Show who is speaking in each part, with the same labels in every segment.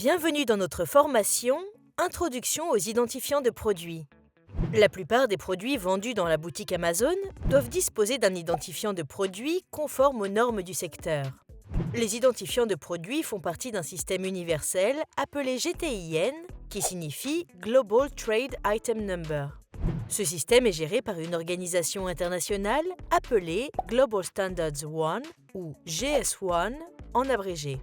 Speaker 1: Bienvenue dans notre formation Introduction aux identifiants de produits. La plupart des produits vendus dans la boutique Amazon doivent disposer d'un identifiant de produit conforme aux normes du secteur. Les identifiants de produits font partie d'un système universel appelé GTIN, qui signifie Global Trade Item Number. Ce système est géré par une organisation internationale appelée Global Standards One ou GS1 en abrégé.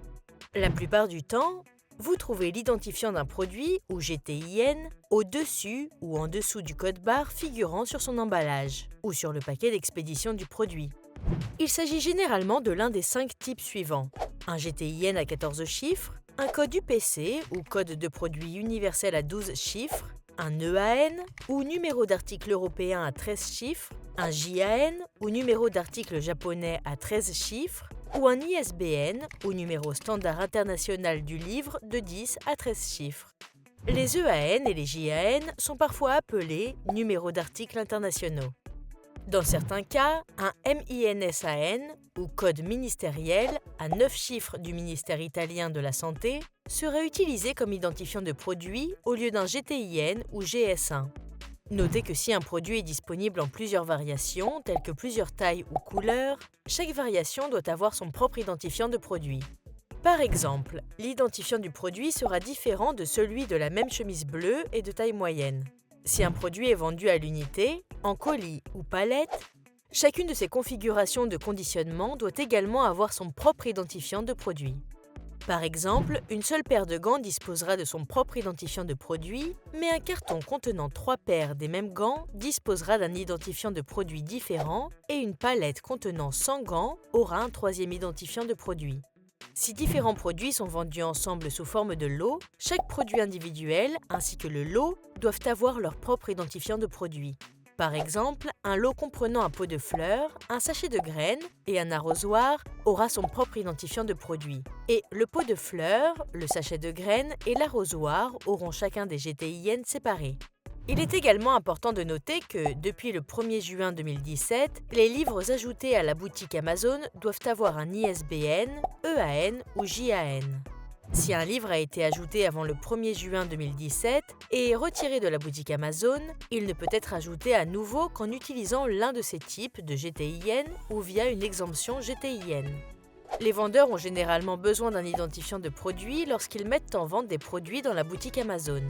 Speaker 1: La plupart du temps, vous trouvez l'identifiant d'un produit ou GTIN au-dessus ou en dessous du code barre figurant sur son emballage ou sur le paquet d'expédition du produit. Il s'agit généralement de l'un des 5 types suivants: un GTIN à 14 chiffres, un code UPC ou code de produit universel à 12 chiffres, un EAN ou numéro d'article européen à 13 chiffres, un JAN ou numéro d'article japonais à 13 chiffres, ou un ISBN ou numéro standard international du livre de 10 à 13 chiffres. Les EAN et les JAN sont parfois appelés numéros d'articles internationaux. Dans certains cas, un MINSAN ou code ministériel à 9 chiffres du ministère italien de la Santé serait utilisé comme identifiant de produit au lieu d'un GTIN ou GS1. Notez que si un produit est disponible en plusieurs variations, telles que plusieurs tailles ou couleurs, chaque variation doit avoir son propre identifiant de produit. Par exemple, l'identifiant du produit sera différent de celui de la même chemise bleue et de taille moyenne. Si un produit est vendu à l'unité, en colis ou palette, chacune de ces configurations de conditionnement doit également avoir son propre identifiant de produit. Par exemple, une seule paire de gants disposera de son propre identifiant de produit, mais un carton contenant 3 paires des mêmes gants disposera d'un identifiant de produit différent et une palette contenant 100 gants aura un troisième identifiant de produit. Si différents produits sont vendus ensemble sous forme de lot, chaque produit individuel ainsi que le lot doivent avoir leur propre identifiant de produit. Par exemple, un lot comprenant un pot de fleurs, un sachet de graines et un arrosoir aura son propre identifiant de produit. Et le pot de fleurs, le sachet de graines et l'arrosoir auront chacun des GTIN séparés. Il est également important de noter que, depuis le 1er juin 2017, les livres ajoutés à la boutique Amazon doivent avoir un ISBN, EAN ou JAN. Si un livre a été ajouté avant le 1er juin 2017 et est retiré de la boutique Amazon, il ne peut être ajouté à nouveau qu'en utilisant l'un de ces types de GTIN ou via une exemption GTIN. Les vendeurs ont généralement besoin d'un identifiant de produit lorsqu'ils mettent en vente des produits dans la boutique Amazon.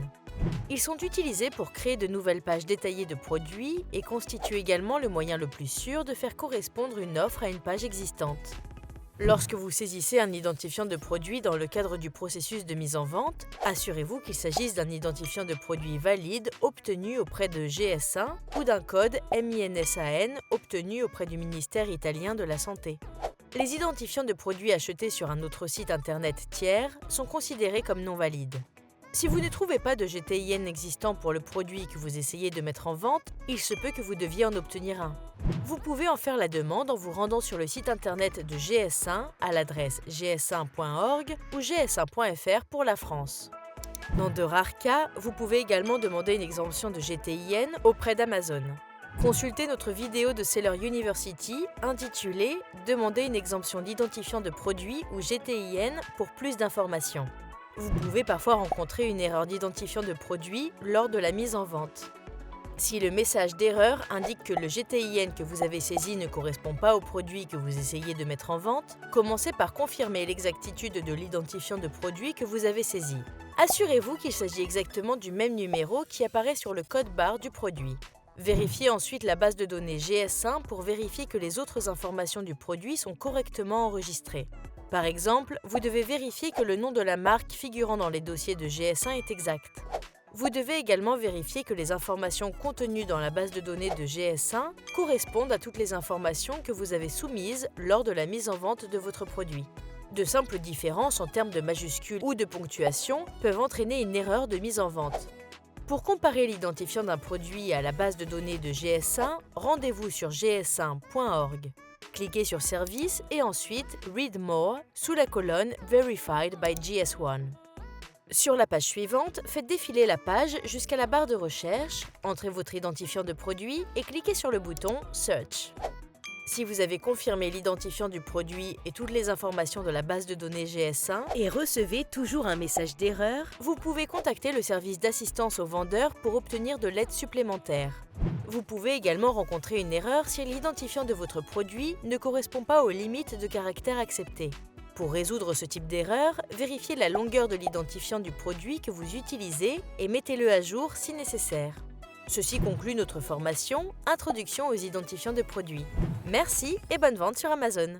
Speaker 1: Ils sont utilisés pour créer de nouvelles pages détaillées de produits et constituent également le moyen le plus sûr de faire correspondre une offre à une page existante. Lorsque vous saisissez un identifiant de produit dans le cadre du processus de mise en vente, assurez-vous qu'il s'agisse d'un identifiant de produit valide obtenu auprès de GS1 ou d'un code MINSAN obtenu auprès du ministère italien de la Santé. Les identifiants de produits achetés sur un autre site internet tiers sont considérés comme non valides. Si vous ne trouvez pas de GTIN existant pour le produit que vous essayez de mettre en vente, il se peut que vous deviez en obtenir un. Vous pouvez en faire la demande en vous rendant sur le site internet de GS1 à l'adresse gs1.org ou gs1.fr pour la France. Dans de rares cas, vous pouvez également demander une exemption de GTIN auprès d'Amazon. Consultez notre vidéo de Seller University intitulée « Demander une exemption d'identifiant de produit ou GTIN pour plus d'informations ». Vous pouvez parfois rencontrer une erreur d'identifiant de produit lors de la mise en vente. Si le message d'erreur indique que le GTIN que vous avez saisi ne correspond pas au produit que vous essayez de mettre en vente, commencez par confirmer l'exactitude de l'identifiant de produit que vous avez saisi. Assurez-vous qu'il s'agit exactement du même numéro qui apparaît sur le code barre du produit. Vérifiez ensuite la base de données GS1 pour vérifier que les autres informations du produit sont correctement enregistrées. Par exemple, vous devez vérifier que le nom de la marque figurant dans les dossiers de GS1 est exact. Vous devez également vérifier que les informations contenues dans la base de données de GS1 correspondent à toutes les informations que vous avez soumises lors de la mise en vente de votre produit. De simples différences en termes de majuscules ou de ponctuation peuvent entraîner une erreur de mise en vente. Pour comparer l'identifiant d'un produit à la base de données de GS1, rendez-vous sur gs1.org. Cliquez sur Service et ensuite Read More sous la colonne Verified by GS1. Sur la page suivante, faites défiler la page jusqu'à la barre de recherche, entrez votre identifiant de produit et cliquez sur le bouton Search. Si vous avez confirmé l'identifiant du produit et toutes les informations de la base de données GS1 et recevez toujours un message d'erreur, vous pouvez contacter le service d'assistance aux vendeurs pour obtenir de l'aide supplémentaire. Vous pouvez également rencontrer une erreur si l'identifiant de votre produit ne correspond pas aux limites de caractères acceptées. Pour résoudre ce type d'erreur, vérifiez la longueur de l'identifiant du produit que vous utilisez et mettez-le à jour si nécessaire. Ceci conclut notre formation « Introduction aux identifiants de produits ». Merci et bonne vente sur Amazon.